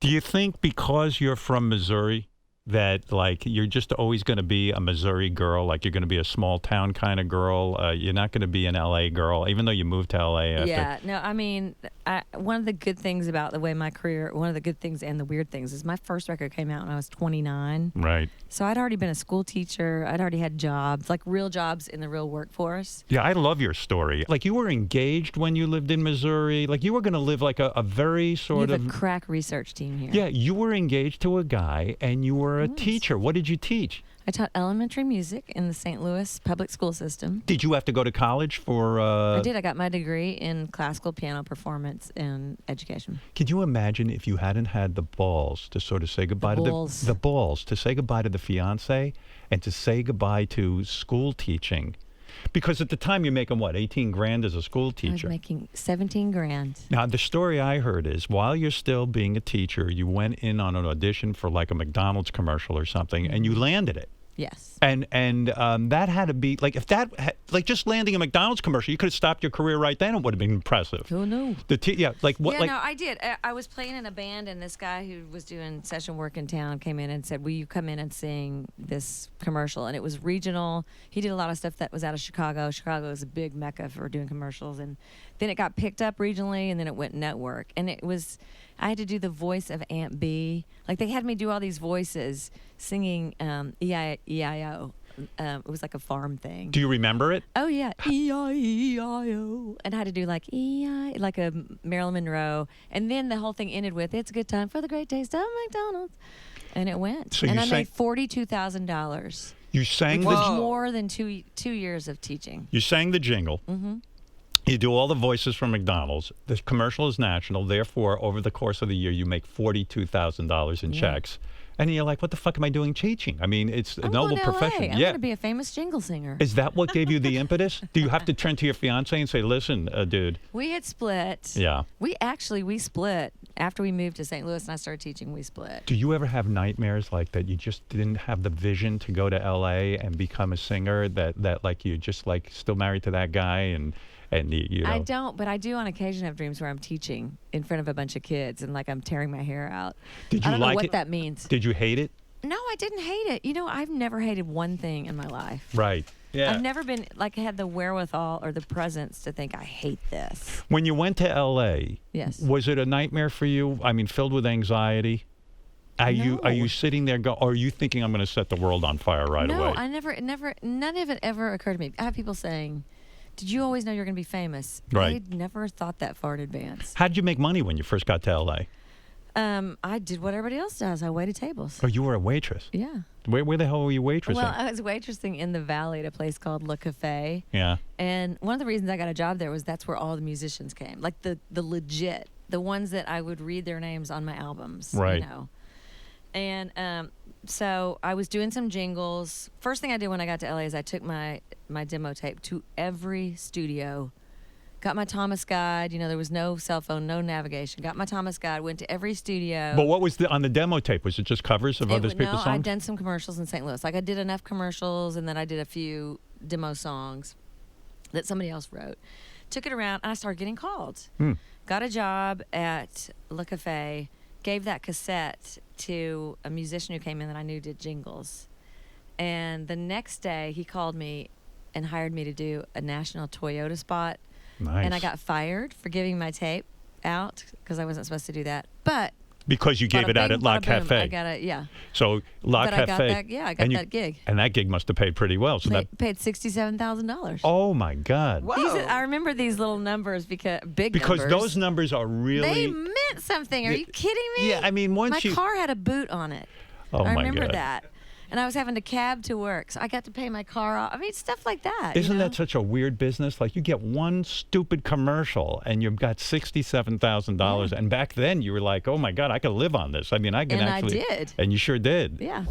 Do you think because you're from Missouri that, like, you're just always going to be a Missouri girl? Like, you're going to be a small town kind of girl? You're not going to be an L.A. girl, even though you moved to L.A. after. Yeah, no, I mean, one of the good things about the way my career, one of the good things and the weird things is my first record came out when I was 29. Right. So I'd already been a school teacher. I'd already had jobs, like real jobs in the real workforce. Yeah, I love your story. Like, you were engaged when you lived in Missouri. Like, you were going to live like a very sort You of... have a crack research team here. Yeah, you were engaged to a guy, and you were a teacher. What did you teach? I taught elementary music in the St. Louis public school system. Did you have to go to college for... I did. I got my degree in classical piano performance and education. Can you imagine if you hadn't had the balls to sort of say goodbye to the balls to say goodbye to the fiance and to say goodbye to school teaching? Because at the time you're making what, 18 grand as a school teacher? I was making 17 grand. Now, the story I heard is while you're still being a teacher, you went in on an audition for like a McDonald's commercial or something, and you landed it. Yes. And that had to be, like, if that, like just landing a McDonald's commercial, you could have stopped your career right then. It would have been impressive. Oh, no. Yeah, like what? Yeah, like, no, I did. I was playing in a band, and this guy who was doing session work in town came in and said, will you come in and sing this commercial? And it was regional. He did a lot of stuff that was out of Chicago. Chicago is a big mecca for doing commercials. And then it got picked up regionally, and then it went network. And it was, I had to do the voice of Aunt Bee. Like, they had me do all these voices singing E-I-E-I-O. It was like a farm thing. do you remember it? Oh, yeah. E-I-E-I-O. And I had to do like E-I, like a Marilyn Monroe. And then the whole thing ended with, it's a good time for the great taste of McDonald's. And it went. So and you I sang- made $42,000. You sang Which was the more than two years of teaching. you sang the jingle. Mm-hmm. You do all the voices from McDonald's. The commercial is national. Therefore, over the course of the year, you make $42,000 in checks. And you're like, what the fuck am I doing teaching? I mean, it's a I'm noble going to profession. LA. I'm Yeah. going to be a famous jingle singer. Is that what gave you the impetus? Do you have to turn to your fiance and say, listen, dude? We had split. Yeah. We split. After we moved to St. Louis and I started teaching, we split. Do you ever have nightmares like that? You just didn't have the vision to go to L.A. and become a singer, that like you just like still married to that guy and you know. I don't, but I do on occasion have dreams where I'm teaching in front of a bunch of kids and like I'm tearing my hair out. Did you I don't like know what it? that means. Did you hate it? No, I didn't hate it. You know, I've never hated one thing in my life. Right. Yeah. I've never been like had the wherewithal or the presence to think I hate this. When you went to L.A., Yes. was it a nightmare for you? I mean, filled with anxiety? Are you sitting there or are you thinking I'm going to set the world on fire right away? No, I never, none of it ever occurred to me. I have people saying, did you always know you were going to be famous? Right. I never thought that far in advance. How did you make money when you first got to L.A.? I did what everybody else does. I waited tables. Oh, you were a waitress? Yeah. Where the hell were you waitressing? Well, I was waitressing in the Valley at a place called Le Café. Yeah. And one of the reasons I got a job there was that's where all the musicians came. Like the legit, the ones that I would read their names on my albums. Right. You know. And so I was doing some jingles. First thing I did when I got to LA is I took my demo tape to every studio. Got my Thomas Guide. You know, there was no cell phone, no navigation. Got my Thomas Guide, went to every studio. But what was on the demo tape? Was it just covers of other people's songs? No, I'd done some commercials in St. Louis. Like I did enough commercials, and then I did a few demo songs that somebody else wrote. Took it around, and I started getting called. Got a job at Le Café. Gave that cassette to a musician who came in that I knew did jingles. And the next day, he called me and hired me to do a national Toyota spot. Nice. And I got fired for giving my tape out because I wasn't supposed to do that. But because you gave it out at La Cafe. I got it, yeah. So La but Cafe. I got that gig. And that gig must have paid pretty well. So that paid $67,000. Oh my God! Whoa. I remember these little numbers because numbers. Those numbers are really. They meant something. Are you kidding me? Yeah, I mean my car had a boot on it. Oh I my remember God. that. And I was having to cab to work, so I got to pay my car off. I mean, stuff like that. Isn't you know? that such a weird business? Like you get one stupid commercial and you've got $67,000. And back then you were like, oh my God, I could live on this. I mean, I can And actually. I did. And you sure did. Yeah.